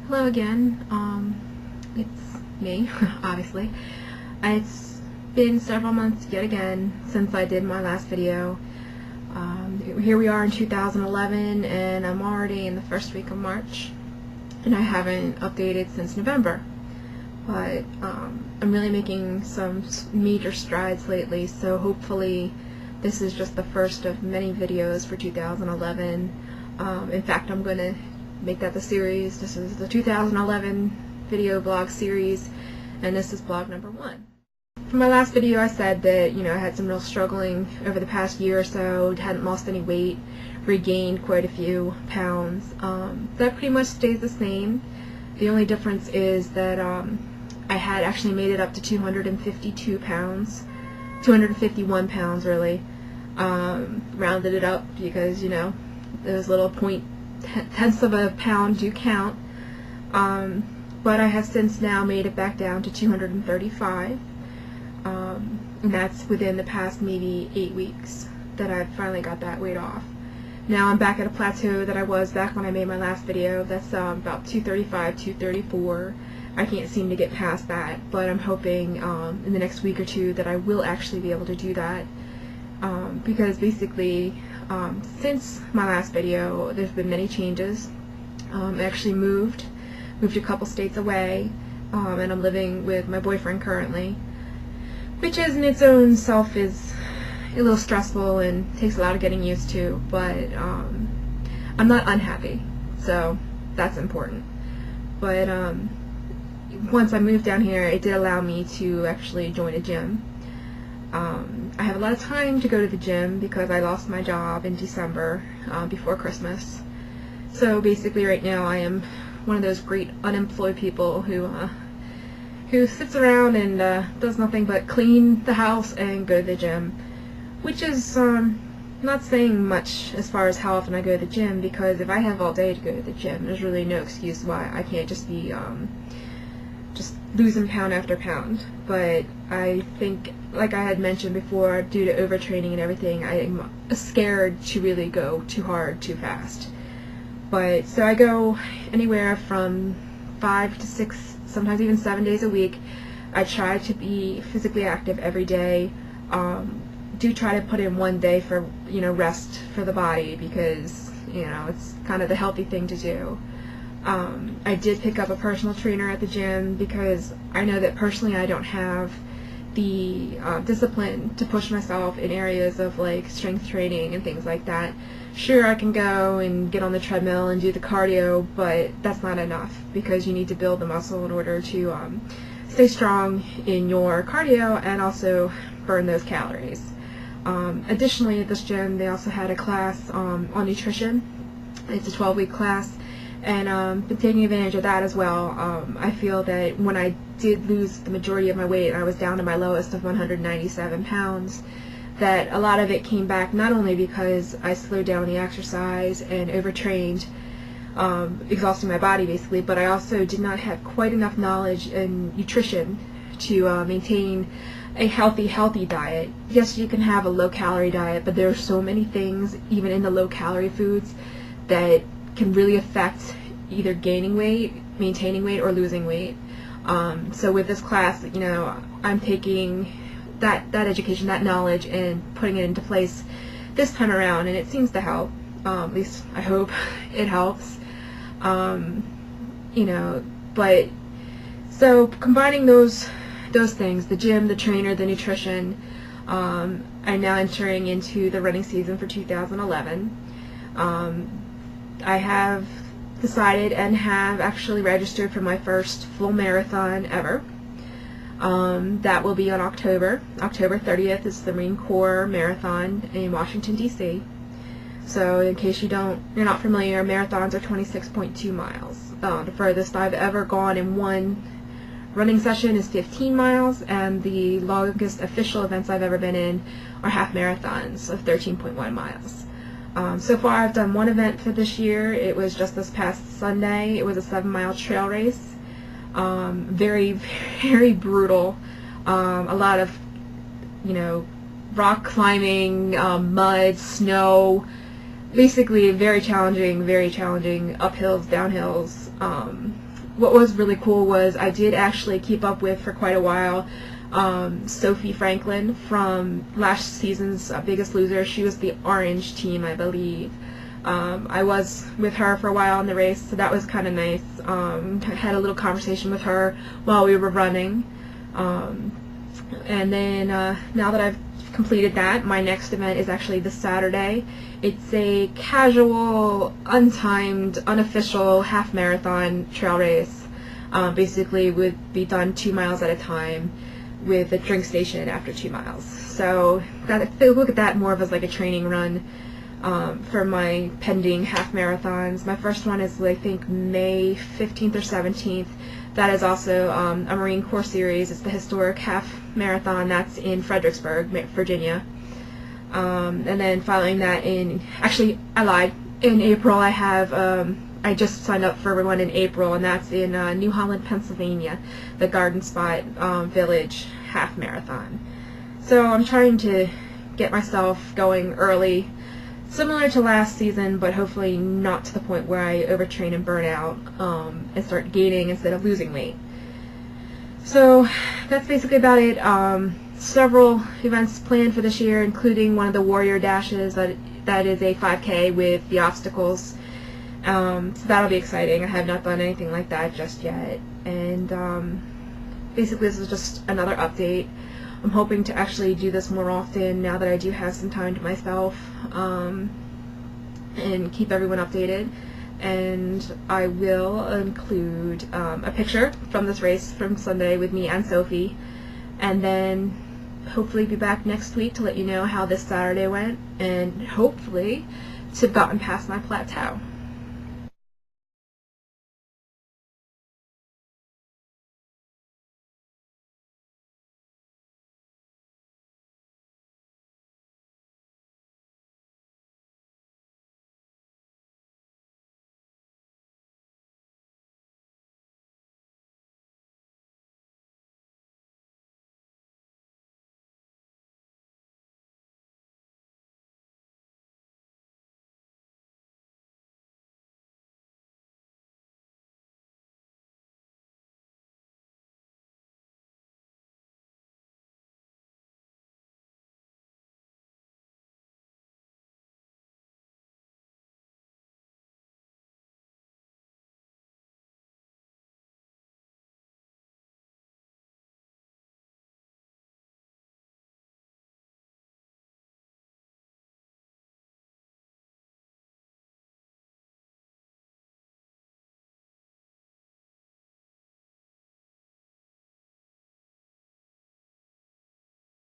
Hello again. It's me, obviously. It's been several months yet again since I did my last video. Here we are in 2011, and I'm already in the first week of March, and I haven't updated since November. But I'm really making some major strides lately, so hopefully this is just the first of many videos for 2011. In fact, I'm going to make that the series. This is the 2011 video blog series, and this is blog number 1. For my last video I said that, I had some real struggling over the past year or so, hadn't lost any weight, regained quite a few pounds. That pretty much stays the same. The only difference is that I had actually made it up to 252 pounds, 251 pounds really. Rounded it up because, those little tenths of a pound do count. But I have since now made it back down to 235. And that's within the past maybe 8 weeks that I've finally got that weight off. Now I'm back at a plateau that I was back when I made my last video. That's about 235, 234. I can't seem to get past that, but I'm hoping in the next week or two that I will actually be able to do that. Because basically, since my last video, there's been many changes. I actually moved a couple states away, and I'm living with my boyfriend currently, which is in its own self is a little stressful and takes a lot of getting used to, but I'm not unhappy, so that's important. But once I moved down here, it did allow me to actually join a gym. I have a lot of time to go to the gym because I lost my job in December before Christmas. So basically right now I am one of those great unemployed people who sits around and does nothing but clean the house and go to the gym, which is not saying much as far as how often I go to the gym, because if I have all day to go to the gym, there's really no excuse why I can't just be just losing pound after pound. But I think, like I had mentioned before, due to overtraining and everything, I'm scared to really go too hard too fast. But so I go anywhere from 5 to 6, sometimes even 7 days a week. I try to be physically active every day. Do try to put in one day for rest for the body, because it's kind of the healthy thing to do. I did pick up a personal trainer at the gym because I know that personally I don't have the discipline to push myself in areas of like strength training and things like that. Sure, I can go and get on the treadmill and do the cardio, but that's not enough, because you need to build the muscle in order to stay strong in your cardio and also burn those calories. Additionally, at this gym they also had a class on nutrition. It's a 12-week class, and been taking advantage of that as well. I feel that when I did lose the majority of my weight, I was down to my lowest of 197 pounds, that a lot of it came back not only because I slowed down the exercise and overtrained, exhausting my body basically, but I also did not have quite enough knowledge in nutrition to maintain a healthy diet. Yes, you can have a low-calorie diet, but there are so many things, even in the low-calorie foods, that can really affect either gaining weight, maintaining weight, or losing weight. So with this class, I'm taking that education, that knowledge, and putting it into place this time around, and it seems to help. At least I hope it helps. But so combining those things, the gym, the trainer, the nutrition, I'm now entering into the running season for 2011. I have decided and have actually registered for my first full marathon ever. That will be on October 30th. is the Marine Corps Marathon in Washington, D.C. So in case you're not familiar, marathons are 26.2 miles. The furthest I've ever gone in one running session is 15 miles, and the longest official events I've ever been in are half marathons of 13.1 miles. So far I've done one event for this year. It was just this past Sunday. It was a 7-mile trail race. Very, very brutal. A lot of, rock climbing, mud, snow, basically very challenging uphills, downhills, what was really cool was I did actually keep up with for quite a while Sophie Franklin from last season's Biggest Loser. She was the orange team, I believe. I was with her for a while in the race, so that was kind of nice. I had a little conversation with her while we were running. And then now that I've completed that, my next event is actually this Saturday. It's a casual, untimed, unofficial half marathon trail race. Basically would be done 2 miles at a time with a drink station after 2 miles. So look at that more of as like a training run for my pending half marathons. My first one is I think May 15th or 17th. That is also a Marine Corps series. It's the historic half marathon. That's in Fredericksburg, Virginia. And then following that actually I lied. In April I have, I just signed up for one in April, and that's in New Holland, Pennsylvania, the Garden Spot Village half marathon. So I'm trying to get myself going early, similar to last season, but hopefully not to the point where I overtrain and burn out and start gaining instead of losing weight. So that's basically about it. Several events planned for this year, including one of the Warrior Dashes. That is a 5K with the obstacles. So that'll be exciting. I have not done anything like that just yet. And basically this is just another update. I'm hoping to actually do this more often now that I do have some time to myself, and keep everyone updated. And I will include a picture from this race from Sunday with me and Sophie, and then hopefully be back next week to let you know how this Saturday went, and hopefully to have gotten past my plateau.